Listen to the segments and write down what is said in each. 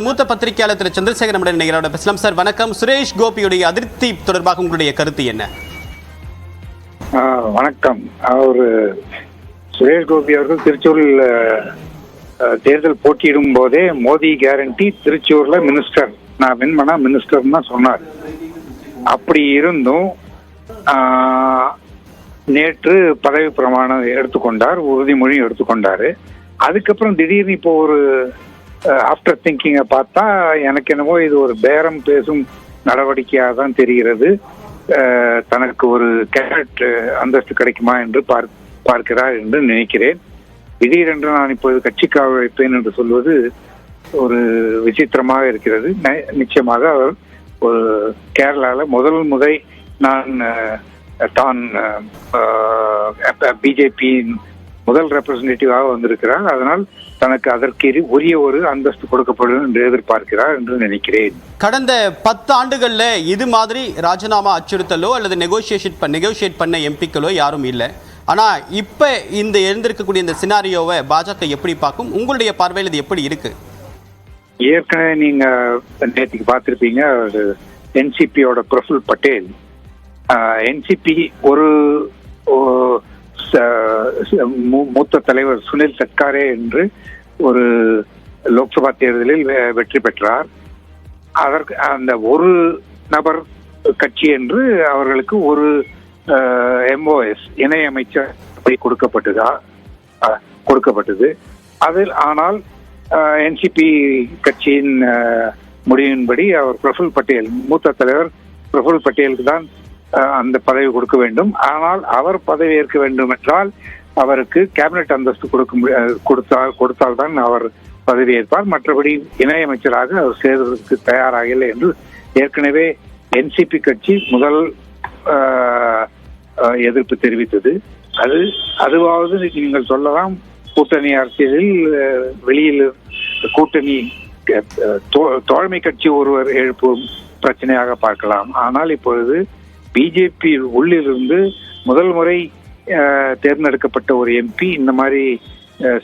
மூத்த பத்திரிகையாளர் திரு சந்திரசேகர் நம்முடைய நிகழ்ச்சியோட பேசலாம். சார் வணக்கம். சுரேஷ் கோபியுடைய அதிருப்தி தொடர்பாக உங்களுடைய கருத்து என்ன? வணக்கம். சுரேஷ் கோபி அவர்கள் திருச்சூரில் தேர்தல் போட்டியிடும் போதே மோடி கேரண்டி, திருச்சூர்ல மினிஸ்டர், நான் வின் பண்ணா மினிஸ்டர் தான் சொன்னார். அப்படி இருந்தும் நேற்று பதவி பிரமாணம் எடுத்துக்கொண்டார், உறுதிமொழி எடுத்துக்கொண்டாரு. அதுக்கப்புறம் திடீர்னு இப்போ ஒரு ஆஃப்டர் திங்கிங்கை பார்த்தா எனக்கு என்னவோ இது ஒரு பேரம் பேசும் நடவடிக்கையாக தான் தெரிகிறது. தனக்கு ஒரு கேரட் அந்தஸ்து கிடைக்குமா என்று பார்க்கிறார் என்று நினைக்கிறேன். திடீரென்று நான் இப்போது கட்சிக்காக வைப்பேன் என்று சொல்வது ஒரு விசித்திரமாக இருக்கிறது. நிச்சயமாக அவர் ஒரு கேரளாவில் முதல் நான் தான் பிஜேபியின் முதல் ரெப்ரசன்டேட்டிவாக வந்திருக்கிறார். அதனால் தனக்கு அதற்கு உரிய ஒரு அந்தஸ்து கொடுக்கப்படும் என்று எதிர்பார்க்கிறார் என்று நினைக்கிறேன். கடந்த 10 ஆண்டுகள்ல இது மாதிரி ராஜினாமா அச்சுறுத்தலோ அல்லது நெகோசியேட் பண்ண எம்பிக்களோ யாரும் இல்லை. ஆனா இப்ப இந்த எழுந்திருக்கக்கூடிய இந்த சினாரியோவை பாஜக எப்படி பார்க்கும்? உங்களுடைய பார்வையில் இது எப்படி இருக்கு? ஏற்கனவே நீங்க நேற்றுக்கு பார்த்திருப்பீங்க, என்சிபியோட பிரஃபுல் பட்டேல், என்சிபி ஒரு மூத்த தலைவர் சுனில் சட்காரே என்று ஒரு லோக்சபா தேர்தலில் வெற்றி பெற்றார். அதற்கு அந்த ஒரு நபர் கட்சி என்று அவர்களுக்கு ஒரு MOS இணை அமைச்சர் கொடுக்கப்பட்டது. அதில் ஆனால் என்சிபி கட்சியின் முடிவின்படி அவர் பிரஃபுல் பட்டேல், மூத்த தலைவர் பிரஃபுல் பட்டேலுக்கு தான் அந்த பதவி கொடுக்க வேண்டும். ஆனால் அவர் பதவி ஏற்க வேண்டும் என்றால் அவருக்கு கேபினட் அந்தஸ்து கொடுத்தால் தான் அவர் பதவி ஏற்பார். மற்றபடி இணையமைச்சராக அவர் சேர்வதற்கு தயாராக இல்லை என்று ஏற்கனவே என்சிபி கட்சி முதல் எதிர்ப்பு தெரிவித்தது. அதுவாவது நீங்கள் சொல்லலாம், கூட்டணி அரசியலில் வெளியில் கூட்டணி தோழமை கட்சி ஒருவர் எழுப்பும் பிரச்சனையாக பார்க்கலாம். ஆனால் இப்பொழுது பிஜேபி உள்ளிலிருந்து முதல் முறை தேர்ந்தெடுக்கப்பட்ட ஒரு எம்பி இந்த மாதிரி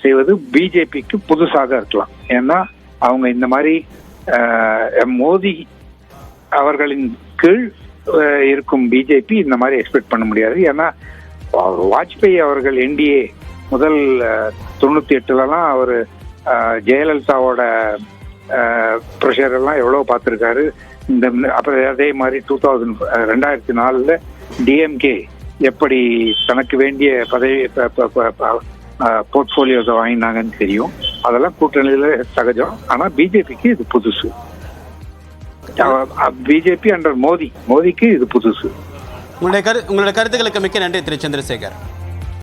செய்வது பிஜேபிக்கு புதுசாக இருக்கலாம். ஏன்னா அவங்க இந்த மாதிரி மோடி அவர்களின் கீழ் இருக்கும் பிஜேபி இந்த மாதிரி எக்ஸ்பெக்ட் பண்ண முடியாது. ஏன்னா வாஜ்பாய் அவர்கள் NDA முதல் 98லலாம் அவர் ஜெயலலிதாவோட ப்ரெஷர் எல்லாம் எவ்வளவு பார்த்துருக்காரு. இந்த அப்புறம் அதே மாதிரி 2004 DMK எப்படி தனக்கு வேண்டிய பதவி போர்ட்போலியோஸை வாங்கினாங்கன்னு தெரியும். அதெல்லாம் கூட்டணியில சகஜம். ஆனா பிஜேபிக்கு இது புதுசு. பிஜேபி அண்டர் மோடிக்கு இது புதுசு. உங்களுடைய கருத்துக்களுக்கு மிக்க நன்றி திரு சந்திரசேகர்.